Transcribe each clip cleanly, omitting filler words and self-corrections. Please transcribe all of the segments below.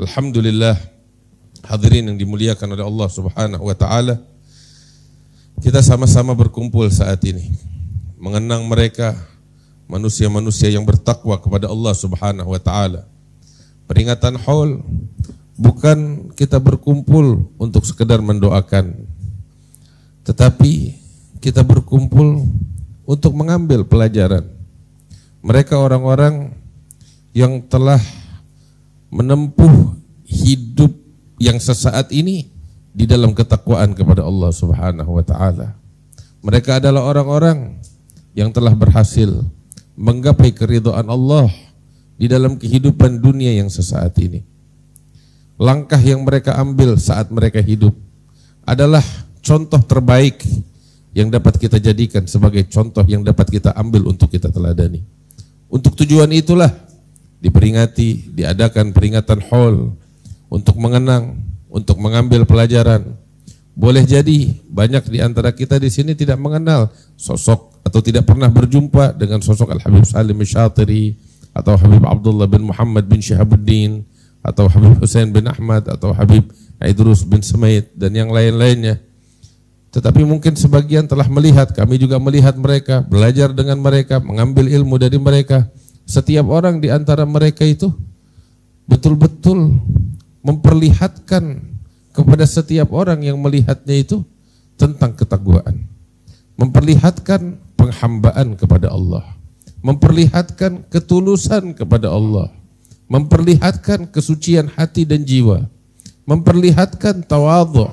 Alhamdulillah, hadirin yang dimuliakan oleh Allah Subhanahu wa taala. Kita sama-sama berkumpul saat ini mengenang mereka, manusia-manusia yang bertakwa kepada Allah Subhanahu wa taala. Peringatan Haul bukan kita berkumpul untuk sekedar mendoakan, tetapi kita berkumpul untuk mengambil pelajaran. Mereka orang-orang yang telah menempuh hidup yang sesaat ini di dalam ketakwaan kepada Allah Subhanahu wa taala. Mereka adalah orang-orang yang telah berhasil menggapai keridhaan Allah di dalam kehidupan dunia yang sesaat ini. Langkah yang mereka ambil saat mereka hidup adalah contoh terbaik yang dapat kita jadikan sebagai contoh yang dapat kita ambil untuk kita teladani. Untuk tujuan itulah diperingati, diadakan peringatan Haul untuk mengenang, untuk mengambil pelajaran. Boleh jadi banyak di antara kita di sini tidak mengenal sosok atau tidak pernah berjumpa dengan sosok Al-Habib Salim Asy-Syatiri atau Habib Abdullah bin Muhammad bin Syihabuddin atau Habib Husain bin Ahmad atau Habib Idrus bin Semaid dan yang lain-lainnya. Tetapi mungkin sebagian telah melihat, kami juga melihat mereka, belajar dengan mereka, mengambil ilmu dari mereka. Setiap orang di antara mereka itu betul-betul memperlihatkan kepada setiap orang yang melihatnya itu tentang ketakwaan, memperlihatkan penghambaan kepada Allah, memperlihatkan ketulusan kepada Allah, memperlihatkan kesucian hati dan jiwa, memperlihatkan tawadhu,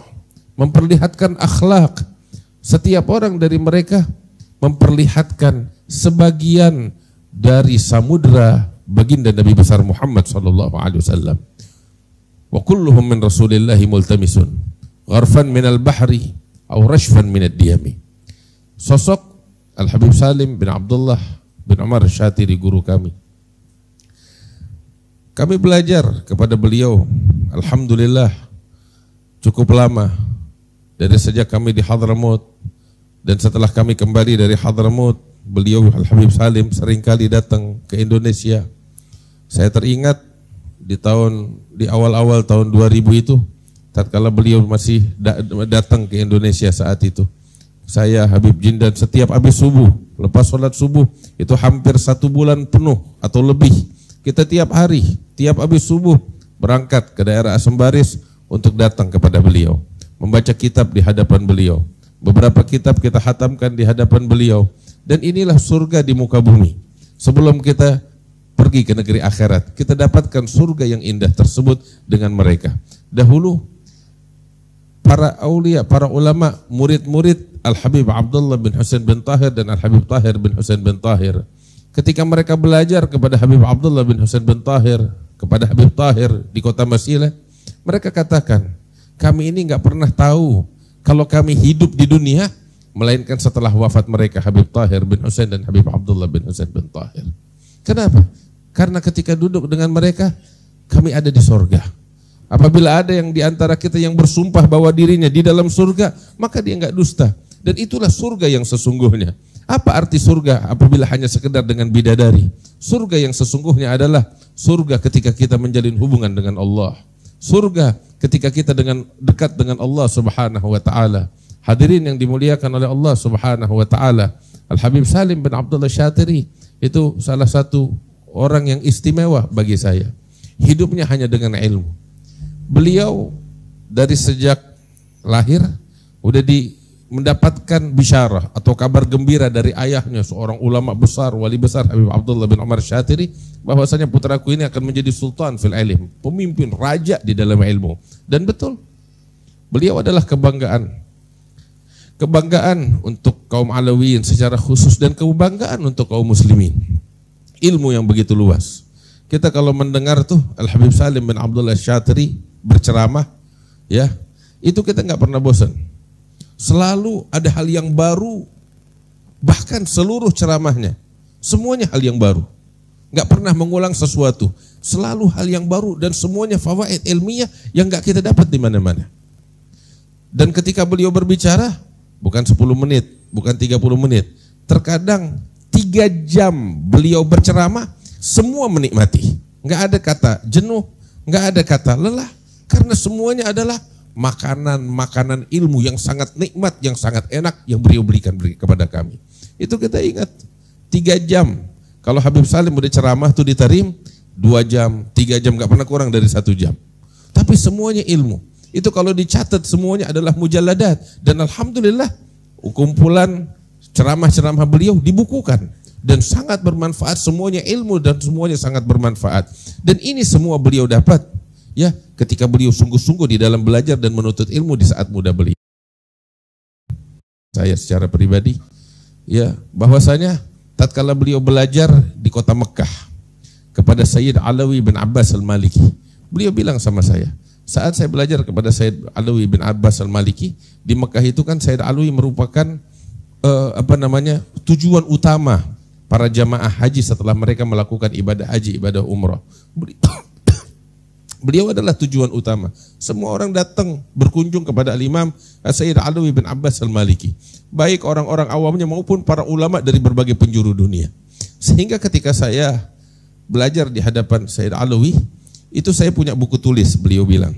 memperlihatkan akhlak. Setiap orang dari mereka memperlihatkan sebagian dari samudra baginda Nabi besar Muhammad sallallahu alaihi wasallam. Wa kulluhum min Rasulillahi multamisun gharfan minal bahri aw rashfan minad diyami. Sosok Al-Habib Salim bin Abdullah bin Umar Asy-Syatiri, guru kami. Kami belajar kepada beliau alhamdulillah cukup lama, dari sejak kami di Hadramaut, dan setelah kami kembali dari Hadramaut, beliau Al-Habib Salim seringkali datang ke Indonesia. Saya teringat di awal-awal tahun 2000 itu, tatkala beliau masih datang ke Indonesia saat itu, saya Habib Jindan setiap habis subuh, lepas sholat subuh itu hampir 1 bulan penuh atau lebih, kita tiap hari, tiap habis subuh berangkat ke daerah Asembaris untuk datang kepada beliau, membaca kitab di hadapan beliau. Beberapa kitab kita khatamkan di hadapan beliau. Dan inilah surga di muka bumi. Sebelum kita pergi ke negeri akhirat, kita dapatkan surga yang indah tersebut dengan mereka. Dahulu para aulia, para ulama, murid-murid Al-Habib Abdullah bin Husain bin Tahir dan Al-Habib Tahir bin Husain bin Tahir, ketika mereka belajar kepada Habib Abdullah bin Husain bin Tahir, kepada Habib Tahir di kota Masila, mereka katakan, kami ini enggak pernah tahu kalau kami hidup di dunia melainkan setelah wafat mereka, Habib Tahir bin Husain dan Habib Abdullah bin Husain bin Tahir. Kenapa? Karena ketika duduk dengan mereka, kami ada di surga. Apabila ada yang di antara kita yang bersumpah bahwa dirinya di dalam surga, maka dia enggak dusta. Dan itulah surga yang sesungguhnya. Apa arti surga apabila hanya sekedar dengan bidadari? Surga yang sesungguhnya adalah surga ketika kita menjalin hubungan dengan Allah. Surga ketika kita dekat dengan Allah Subhanahu wa taala. Hadirin yang dimuliakan oleh Allah Subhanahu wa taala, Al-Habib Salim bin Abdullah Asy-Syatiri itu salah satu orang yang istimewa bagi saya. Hidupnya hanya dengan ilmu. Beliau dari sejak lahir udah mendapatkan bisyarah atau kabar gembira dari ayahnya, seorang ulama besar, wali besar Habib Abdullah bin Umar Asy-Syatiri, bahwasanya putraku ini akan menjadi sultan fil ilm, pemimpin raja di dalam ilmu. Dan betul, beliau adalah kebanggaan untuk kaum Alawiyin secara khusus dan kebanggaan untuk kaum muslimin. Ilmu yang begitu luas. Kita kalau mendengar tuh Al-Habib Salim bin Abdullah Asy-Syatiri berceramah, ya, itu kita nggak pernah bosan. Selalu ada hal yang baru, bahkan seluruh ceramahnya semuanya hal yang baru. Nggak pernah mengulang sesuatu. Selalu hal yang baru dan semuanya fawaid ilmiah yang nggak kita dapat di mana-mana. Dan ketika beliau berbicara, bukan 10 menit, bukan 30 menit. Terkadang 3 jam beliau berceramah, semua menikmati. Enggak ada kata jenuh, Nggak ada kata lelah, karena semuanya adalah makanan ilmu yang sangat nikmat, yang sangat enak, yang beliau berikan kepada kami. Itu kita ingat, 3 jam. Kalau Habib Salim udah ceramah tuh di Tarim, 2 jam, 3 jam, nggak pernah kurang dari 1 jam. Tapi semuanya ilmu. Itu kalau dicatat semuanya adalah mujalladat. Dan alhamdulillah kumpulan ceramah-ceramah beliau dibukukan. Dan sangat bermanfaat, semuanya ilmu dan semuanya sangat bermanfaat. Dan ini semua beliau dapat ya ketika beliau sungguh-sungguh di dalam belajar dan menuntut ilmu di saat muda beliau. Saya secara pribadi ya bahwasanya tatkala beliau belajar di kota Mekah kepada Sayyid Alawi bin Abbas Al-Maliki, beliau bilang sama saya, saat saya belajar kepada Sayyid Alawi bin Abbas Al-Maliki di Mekah itu kan Sayyid Alawi merupakan tujuan utama para jamaah haji setelah mereka melakukan ibadah haji, ibadah umrah. Beliau adalah tujuan utama. Semua orang datang berkunjung kepada Al-Imam Sayyid Alawi bin Abbas Al-Maliki. Baik orang-orang awamnya maupun para ulama dari berbagai penjuru dunia. Sehingga ketika saya belajar di hadapan Sayyid Alawi, itu saya punya buku tulis, beliau bilang.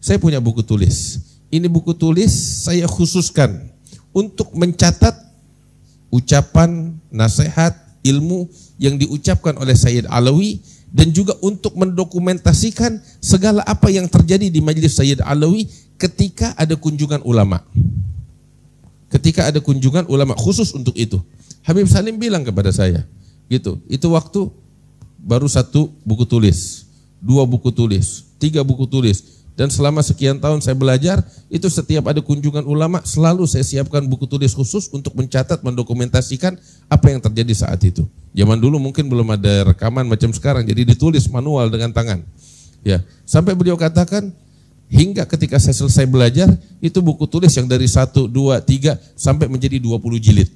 Saya punya buku tulis. Ini buku tulis saya khususkan untuk mencatat ucapan, nasihat, ilmu yang diucapkan oleh Sayyid Alawi, dan juga untuk mendokumentasikan segala apa yang terjadi di majelis Sayyid Alawi ketika ada kunjungan ulama. Ketika ada kunjungan ulama khusus untuk itu. Habib Salim bilang kepada saya, gitu. Itu waktu baru 1 buku tulis, 2 buku tulis, 3 buku tulis. Dan selama sekian tahun saya belajar, itu setiap ada kunjungan ulama selalu saya siapkan buku tulis khusus untuk mencatat, mendokumentasikan apa yang terjadi saat itu. Zaman dulu mungkin belum ada rekaman macam sekarang, jadi ditulis manual dengan tangan. Ya, sampai beliau katakan hingga ketika saya selesai belajar, itu buku tulis yang dari 1, 2, 3 sampai menjadi 20 jilid.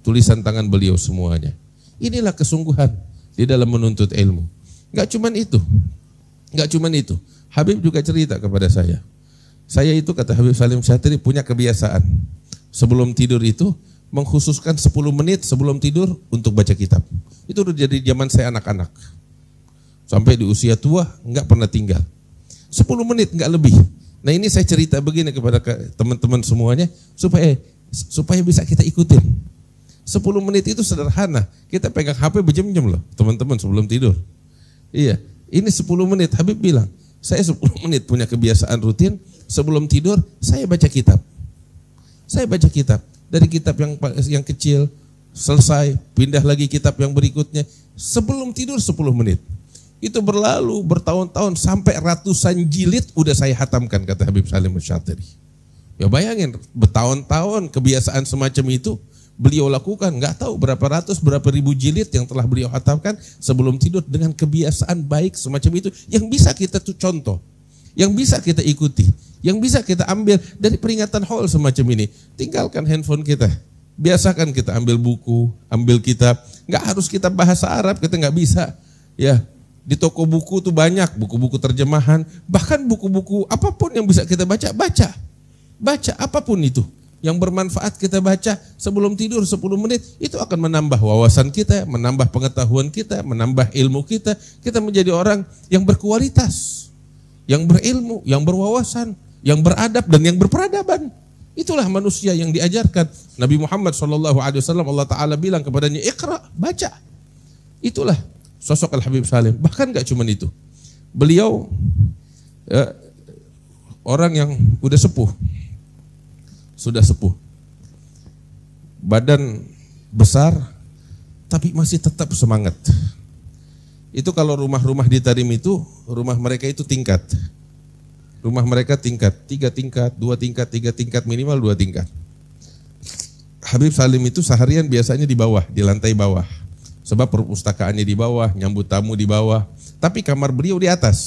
Tulisan tangan beliau semuanya. Inilah kesungguhan di dalam menuntut ilmu. Enggak cuman itu. Enggak cuman itu. Habib juga cerita kepada saya. Saya itu, kata Habib Salim Syatiri, punya kebiasaan. Sebelum tidur itu mengkhususkan 10 menit sebelum tidur untuk baca kitab. Itu udah jadi zaman saya anak-anak. Sampai di usia tua enggak pernah tinggal. 10 menit enggak lebih. Nah, ini saya cerita begini kepada teman-teman semuanya supaya bisa kita ikutin. 10 menit itu sederhana. Kita pegang HP berjam-jam loh, teman-teman, sebelum tidur. Iya. Ini 10 menit, Habib bilang, saya 10 menit punya kebiasaan rutin, sebelum tidur saya baca kitab. Saya baca kitab, dari kitab yang kecil, selesai, pindah lagi kitab yang berikutnya, sebelum tidur 10 menit. Itu berlalu bertahun-tahun, sampai ratusan jilid udah saya hatamkan, kata Habib Salim Syatiri. Ya bayangin, bertahun-tahun kebiasaan semacam itu, beliau lakukan, nggak tahu berapa ratus, berapa ribu jilid yang telah beliau hatamkan sebelum tidur dengan kebiasaan baik semacam itu yang bisa kita tuh contoh, yang bisa kita ikuti, yang bisa kita ambil dari peringatan haul semacam ini. Tinggalkan handphone kita, biasakan kita ambil buku, ambil kitab. Nggak harus kita bahasa Arab, kita nggak bisa. Ya, di toko buku tuh banyak buku-buku terjemahan, bahkan buku-buku apapun yang bisa kita baca apapun itu. Yang bermanfaat kita baca sebelum tidur 10 menit, itu akan menambah wawasan kita, menambah pengetahuan kita, menambah ilmu kita. Kita menjadi orang yang berkualitas, yang berilmu, yang berwawasan, yang beradab dan yang berperadaban. Itulah manusia yang diajarkan. Nabi Muhammad SAW, Allah Ta'ala bilang kepadanya, Iqra, baca. Itulah sosok Al-Habib Salim. Bahkan gak cuma itu. Beliau orang yang udah sepuh. Sudah sepuh, badan besar, tapi masih tetap semangat. Itu kalau rumah-rumah di Tarim itu, rumah mereka itu tingkat. Rumah mereka tingkat, 3 tingkat, 2 tingkat, 3 tingkat, minimal 2 tingkat. Habib Salim itu seharian biasanya di bawah, di lantai bawah. Sebab perpustakaannya di bawah, nyambut tamu di bawah. Tapi kamar beliau di atas.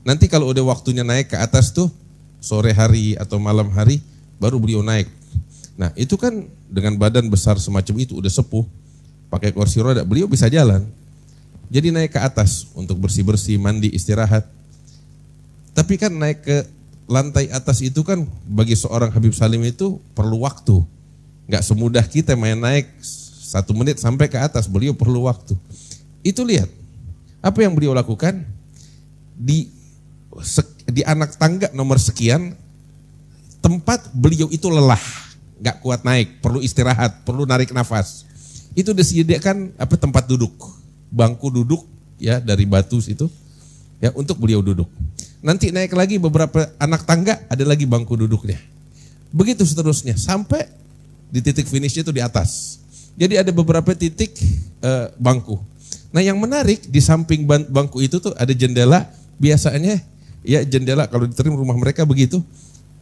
Nanti kalau udah waktunya naik ke atas tuh, sore hari atau malam hari, baru beliau naik. Nah, itu kan dengan badan besar semacam itu, udah sepuh, pakai kursi roda, beliau bisa jalan. Jadi naik ke atas untuk bersih-bersih, mandi, istirahat. Tapi kan naik ke lantai atas itu kan bagi seorang Habib Salim itu perlu waktu. Nggak semudah kita main naik 1 menit sampai ke atas, beliau perlu waktu. Itu lihat, Apa yang beliau lakukan? Di anak tangga nomor sekian, tempat beliau itu lelah, gak kuat naik, perlu istirahat, perlu narik nafas. Itu disediakan tempat duduk, bangku duduk ya dari batu situ ya untuk beliau duduk. Nanti naik lagi beberapa anak tangga, ada lagi bangku duduknya. Begitu seterusnya sampai di titik finishnya itu di atas. Jadi ada beberapa titik bangku. Nah yang menarik di samping bangku itu tuh ada jendela. Biasanya ya jendela kalau diterima rumah mereka begitu.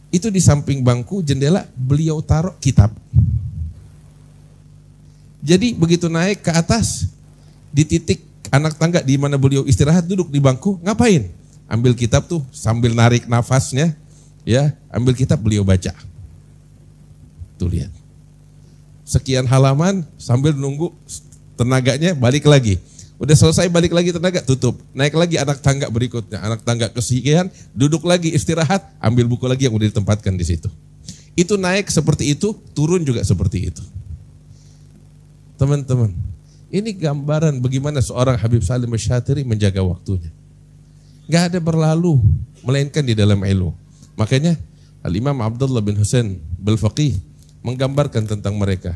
Itu di samping bangku jendela beliau taruh kitab. Jadi begitu naik ke atas di titik anak tangga di mana beliau istirahat duduk di bangku, ngapain? Ambil kitab tuh sambil narik nafasnya, ya ambil kitab beliau baca. Tuh lihat. Sekian halaman sambil nunggu tenaganya balik lagi. Udah selesai balik lagi tenaga tutup. Naik lagi anak tangga berikutnya. Anak tangga kesekian duduk lagi istirahat. Ambil buku lagi yang udah ditempatkan di situ. Itu naik seperti itu, turun juga seperti itu. Teman-teman, ini gambaran bagaimana seorang Habib Salim Asy-Syatiri menjaga waktunya. Gak ada berlalu, melainkan di dalam ilmu. Makanya Al-Imam Abdullah bin Husain Bil-Faqih menggambarkan tentang mereka.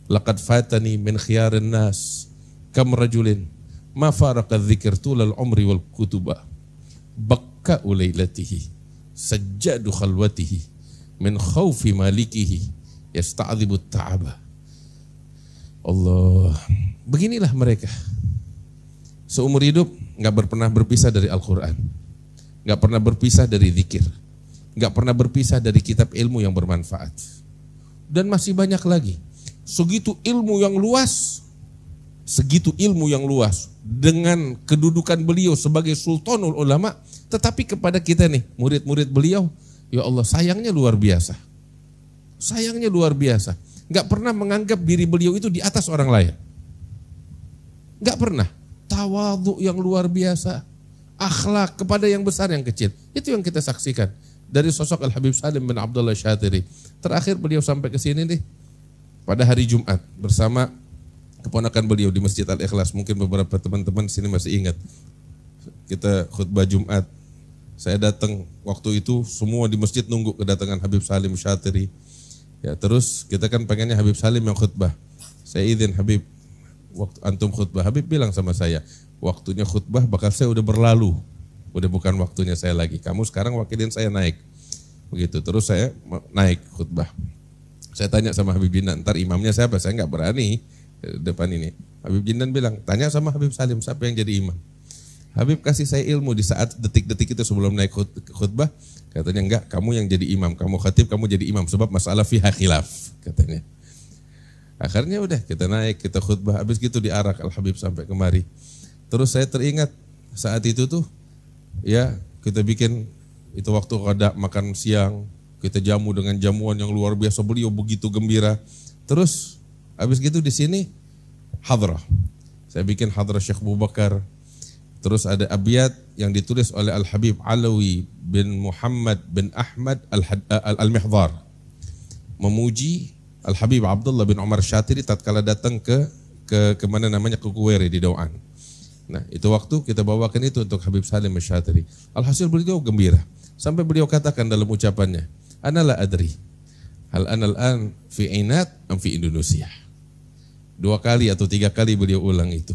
Laqad fatani min khiyarin nas kam rajulin ma faraka dzikr tulal umri wal kutuba bakka ulailatihi sajjadu khalwatihi min khaufi malikihi yasta'dzibu ta'aba. Allah, beginilah mereka. Seumur hidup enggak pernah berpisah dari Al-Qur'an. Enggak pernah berpisah dari zikir. Enggak pernah berpisah dari kitab ilmu yang bermanfaat. Dan masih banyak lagi. Segitu ilmu yang luas dengan kedudukan beliau sebagai sultanul ulama, tetapi kepada kita nih, murid-murid beliau, ya Allah sayangnya luar biasa. Sayangnya luar biasa. Enggak pernah menganggap diri beliau itu di atas orang lain. Enggak pernah. Tawadhu yang luar biasa. Akhlak kepada yang besar yang kecil. Itu yang kita saksikan dari sosok Al-Habib Salim bin Abdullah Asy-Syatiri. Terakhir beliau sampai ke sini nih pada hari Jumat bersama keponakan beliau di Masjid Al-Ikhlas. Mungkin beberapa teman-teman sini masih ingat. Kita khutbah Jumat. Saya datang waktu itu semua di masjid nunggu kedatangan Habib Salim Asy-Syatiri. Ya, terus kita kan pengennya Habib Salim yang khutbah. Saya izin Habib, waktu antum khutbah. Habib bilang sama saya, waktunya khutbah bakal saya udah berlalu. Udah bukan waktunya saya lagi. Kamu sekarang wakilin saya naik. Begitu, terus saya naik khutbah. Saya tanya sama Habib Jindan, ntar imamnya siapa? Saya nggak berani depan ini. Habib Jindan bilang, tanya sama Habib Salim, siapa yang jadi imam? Habib kasih saya ilmu di saat detik-detik itu sebelum naik khutbah. Katanya enggak, kamu yang jadi imam, kamu khatib, kamu jadi imam. Sebab masalah fiha khilaf, katanya. Akhirnya udah kita naik, kita khutbah. Habis gitu diarak Al-Habib sampai kemari. Terus saya teringat saat itu tuh, ya kita bikin itu waktu ada makan siang, kita jamu dengan jamuan yang luar biasa, beliau begitu gembira. Terus habis gitu di sini hadrah. Saya bikin hadrah Syekh Abu Bakar. Terus ada abiyat yang ditulis oleh Al-Habib Alawi bin Muhammad bin Ahmad Al-Mihdhar. Memuji Al-Habib Abdullah bin Umar Syatiri tatkala datang ke mana namanya ke Kuwere di Dauan. Nah, itu waktu kita bawakan itu untuk Habib Salim Asy-Syatiri. Alhasil beliau gembira. Sampai beliau katakan dalam ucapannya, "Ana la adri hal ana al-an fi Ainat am fi Indonesia." 2 kali atau 3 kali beliau ulang itu.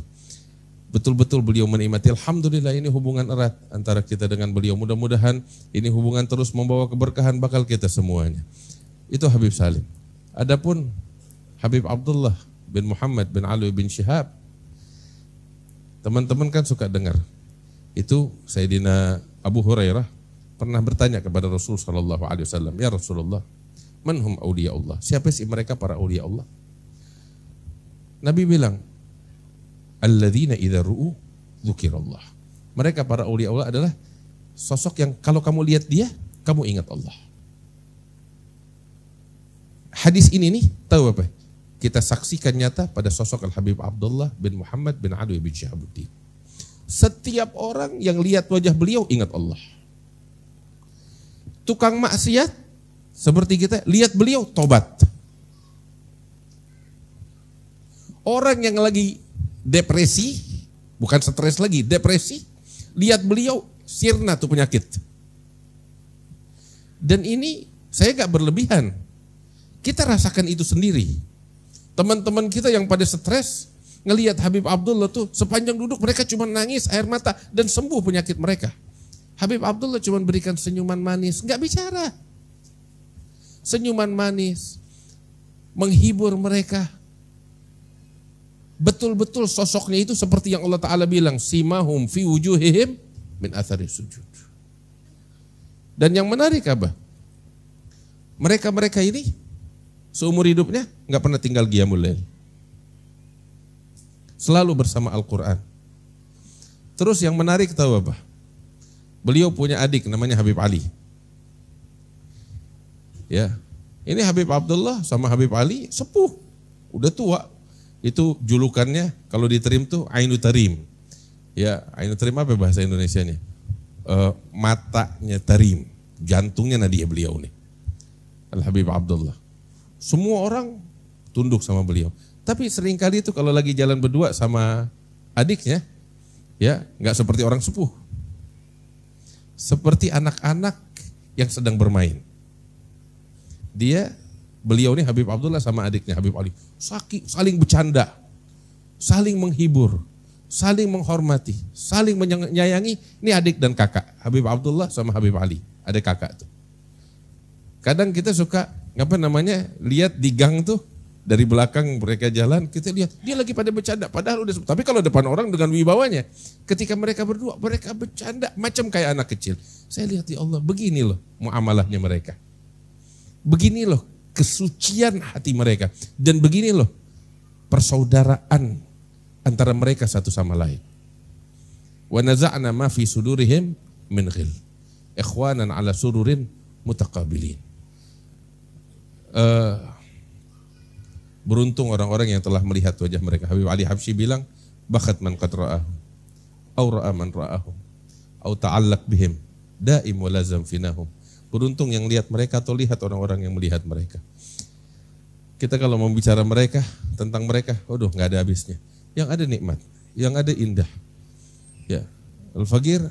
Betul-betul beliau menikmati. Alhamdulillah ini hubungan erat antara kita dengan beliau. Mudah-mudahan ini hubungan terus membawa keberkahan bakal kita semuanya. Itu Habib Salim. Adapun Habib Abdullah bin Muhammad bin Ali bin Syihab, teman-teman kan suka dengar. Itu Sayyidina Abu Hurairah pernah bertanya kepada Rasul sallallahu alaihi wasallam, "Ya Rasulullah, man hum auliya Allah?" Siapa sih mereka para aulia Allah? Nabi bilang, "Alladzina idza ru'u dzukirallah." Mereka para aulia Allah adalah sosok yang kalau kamu lihat dia, kamu ingat Allah. Hadis ini nih, tahu apa? Kita saksikan nyata pada sosok Al-Habib Abdullah bin Muhammad bin Ali bin Syihabuddin. Setiap orang yang lihat wajah beliau ingat Allah. Tukang maksiat seperti kita, lihat beliau tobat. Orang yang lagi depresi, Bukan stres lagi, depresi. Lihat beliau, sirna tuh penyakit. Dan ini saya gak berlebihan. Kita rasakan itu sendiri. Teman-teman kita yang pada stres, ngelihat Habib Abdullah tuh sepanjang duduk mereka cuma nangis air mata dan sembuh penyakit mereka. Habib Abdullah cuma berikan senyuman manis, gak bicara. Senyuman manis, menghibur mereka. Betul-betul sosoknya itu seperti yang Allah Ta'ala bilang, simahum fi wujuhihim min athari sujud. Dan yang menarik apa? Mereka-mereka ini seumur hidupnya nggak pernah tinggal qiyamul lail. Selalu bersama Al-Quran. Terus yang menarik tahu apa? Beliau punya adik namanya Habib Ali. Ya, ini Habib Abdullah sama Habib Ali sepuh, udah tua. Itu julukannya kalau diterim tuh Ainu Tarim. Ya, Ainu Tarim apa bahasa Indonesianya? Matanya Tarim, jantungnya Nadia beliau nih. Al-Habib Abdullah. Semua orang tunduk sama beliau. Tapi seringkali itu kalau lagi jalan berdua sama adiknya, ya nggak seperti orang sepuh. Seperti anak-anak yang sedang bermain. Beliau nih Habib Abdullah sama adiknya Habib Ali saling bercanda, saling menghibur, saling menghormati, saling menyayangi. Ini adik dan kakak, Habib Abdullah sama Habib Ali, adik kakak tuh. Kadang kita suka lihat di gang tuh dari belakang mereka jalan, kita lihat dia lagi pada bercanda, padahal udah. Tapi kalau depan orang dengan wibawanya, ketika mereka berdua mereka bercanda macam kayak anak kecil. Saya lihat ya Allah, begini loh muamalahnya mereka. Begini loh kesucian hati mereka, dan begini loh persaudaraan antara mereka satu sama lain. Wa naza'na ma fi sudurihim min ghil ikhwanan ala sururin mutaqabilin. Beruntung orang-orang yang telah melihat wajah mereka. Habib Ali Habsyi bilang, bakat man qad ra'ahum aw ra'a man ra'ahum aw ta'allaq bihim daim wa lazam finahum. Beruntung yang lihat mereka atau lihat orang-orang yang melihat mereka. Kita kalau mau bicara mereka, tentang mereka, waduh nggak ada habisnya. Yang ada nikmat, yang ada indah. Ya, Al-Faqir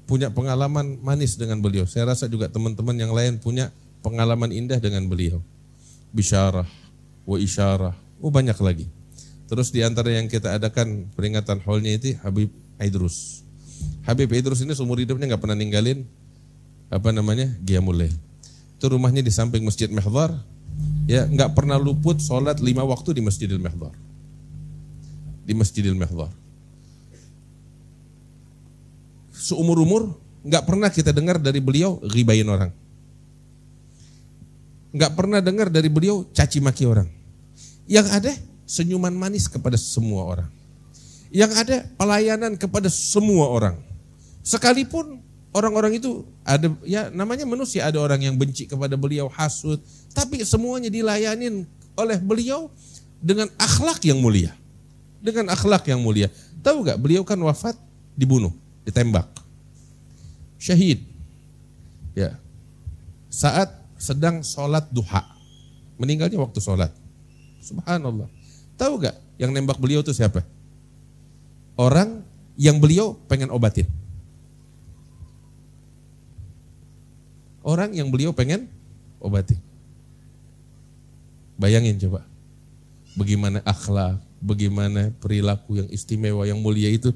punya pengalaman manis dengan beliau. Saya rasa juga teman-teman yang lain punya pengalaman indah dengan beliau. Bisyarah, wa isyarah, banyak lagi. Terus di antara yang kita adakan peringatan haulnya itu Habib Idrus. Habib Idrus ini seumur hidupnya nggak pernah ninggalin qiyamul lail. Itu rumahnya di samping Masjid Mihdhar. Ya, nggak pernah luput sholat 5 waktu di Masjidil Mihdhar. Di Masjidil Mihdhar. Seumur-umur nggak pernah kita dengar dari beliau ghibain orang. Nggak pernah dengar dari beliau caci maki orang. Yang ada senyuman manis kepada semua orang. Yang ada pelayanan kepada semua orang. Sekalipun orang-orang itu ada, ya namanya manusia, ada orang yang benci kepada beliau, hasud, tapi semuanya dilayanin oleh beliau dengan akhlak yang mulia. Dengan akhlak yang mulia. Tahu gak, beliau kan wafat dibunuh, ditembak. Syahid. Ya. Saat sedang sholat duha. Meninggalnya waktu sholat. Subhanallah. Tahu gak yang nembak beliau itu siapa? Orang yang beliau pengen obatin. Orang yang beliau pengen obati. Bayangin coba. Bagaimana akhlak, bagaimana perilaku yang istimewa, yang mulia itu.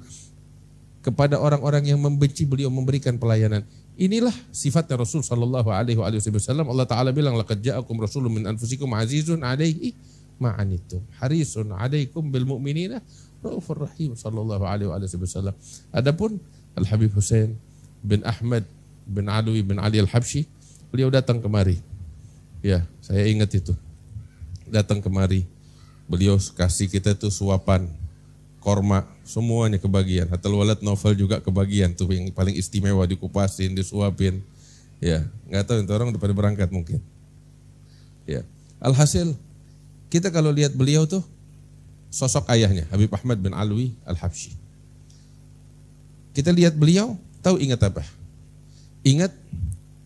Kepada orang-orang yang membenci beliau memberikan pelayanan. Inilah sifatnya Rasul sallallahu alaihi wasallam. Allah Ta'ala bilang, laqad ja'akum rasulun min anfusikum azizun alaihi ma'anittum. Harisun alaikum bil mu'minina raufur rahim sallallahu alaihi wasallam. Adapun Al-Habib Hussein bin Ahmad bin Alwi bin Ali Al-Habsyi, beliau datang kemari. Ya, saya ingat itu. Datang kemari. Beliau kasih kita tuh suapan, korma, semuanya kebagian. Hatta Walad novel juga kebagian tuh, yang paling istimewa, dikupasin, disuapin. Ya, nggak tahu itu orang udah pada berangkat mungkin. Ya, alhasil kita kalau lihat beliau tuh sosok ayahnya Habib Ahmad bin Alwi Al-Habsyi. Kita lihat beliau, tahu ingat apa? Ingat,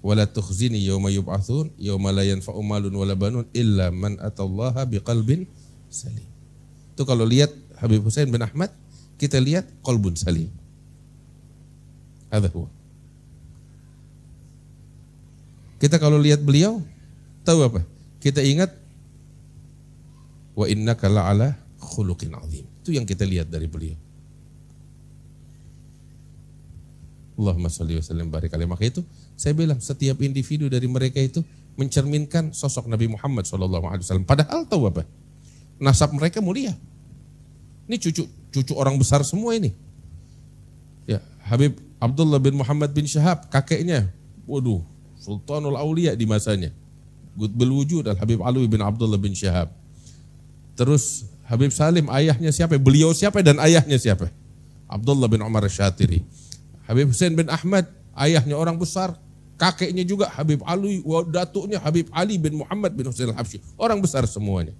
wala tukhzini yauma yub'atsun yauma la yanfa'u malun wala banun illa man atallaha biqalbin salim. Itu kalau lihat Habib Hussein bin Ahmad, kita lihat qalbun salim. Hadza huwa. Kita kalau lihat beliau, tahu apa? Kita ingat wa innaka la'ala khuluqin azim. Itu yang kita lihat dari beliau. Allahumma shalli wa sallim barik alaihi. Maka itu saya bilang setiap individu dari mereka itu mencerminkan sosok Nabi Muhammad SAW. Padahal tahu apa? Nasab mereka mulia. Ini cucu orang besar semua ini. Ya, Habib Abdullah bin Muhammad bin Syahab, kakeknya, waduh, Sultanul Aulia di masanya. Qutbul Wujud Al-Habib Alwi bin Abdullah bin Syahab. Terus Habib Salim, ayahnya siapa? Beliau siapa dan ayahnya siapa? Abdullah bin Umar Syatiri. Habib Hussein bin Ahmad, ayahnya orang besar, kakeknya juga Habib Alwi, datuknya Habib Ali bin Muhammad bin Hussein Al-Habsyi. Orang besar semuanya.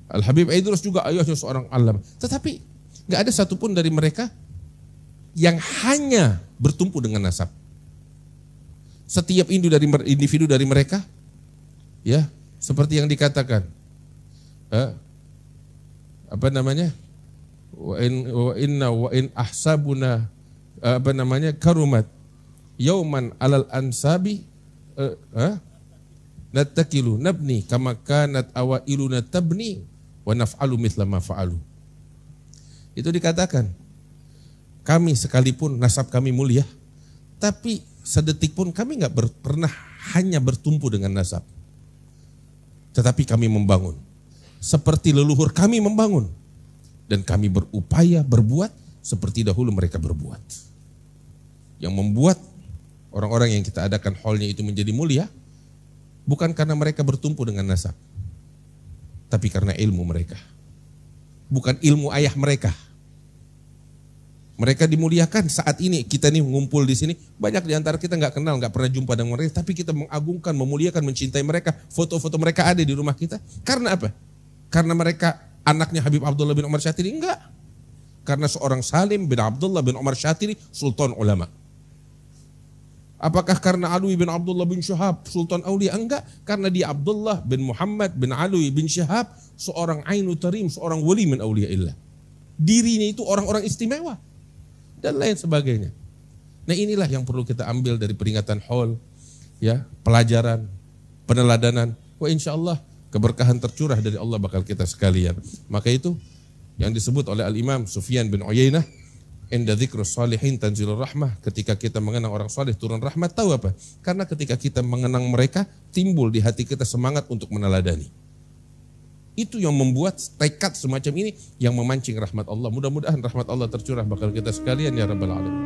Al-Habib Idrus juga ayahnya seorang alam. Tetapi nggak ada satupun dari mereka yang hanya bertumpu dengan nasab. Setiap individu dari mereka, ya seperti yang dikatakan, apa namanya, wa in ahsabuna, apa namanya, karumat yauman alal ansabi natakilu nabni kama kanat awailuna tabni wa naf'alu mithla ma fa'alu. Itu dikatakan, kami sekalipun nasab kami mulia, tapi sedetik pun kami nggak pernah hanya bertumpu dengan nasab, tetapi kami membangun seperti leluhur kami membangun, dan kami berupaya berbuat seperti dahulu mereka berbuat. Yang membuat orang-orang yang kita adakan haulnya itu menjadi mulia bukan karena mereka bertumpu dengan nasab, tapi karena ilmu mereka, bukan ilmu ayah mereka. Mereka dimuliakan saat ini. Kita nih ngumpul di sini, banyak di antara kita nggak kenal, nggak pernah jumpa dengan mereka, tapi kita mengagungkan, memuliakan, mencintai mereka. Foto-foto mereka ada di rumah kita. Karena apa? Karena mereka anaknya Habib Abdullah bin Umar Syatiri? Enggak. Karena seorang Salim bin Abdullah bin Umar Syatiri, sultan ulama. Apakah karena Alwi bin Abdullah bin Syahab, sultan aulia? Enggak. Karena dia Abdullah bin Muhammad bin Alwi bin Syahab, seorang ainu tarim, seorang wali min auliaillah. Dirinya itu orang-orang istimewa dan lain sebagainya. Nah, inilah yang perlu kita ambil dari peringatan haul, ya, pelajaran, peneladanan. Wah, insyaallah keberkahan tercurah dari Allah bakal kita sekalian. Maka itu yang disebut oleh Al-Imam Sufyan bin Uyainah, inda dzikrus shalihin tanzilur rahmah, ketika kita mengenang orang saleh turun rahmat. Tahu apa? Karena ketika kita mengenang mereka, timbul di hati kita semangat untuk meneladani. Itu yang membuat tekad semacam ini yang memancing rahmat Allah. Mudah-mudahan rahmat Allah tercurah bakal kita sekalian ya Rabbal Alamin.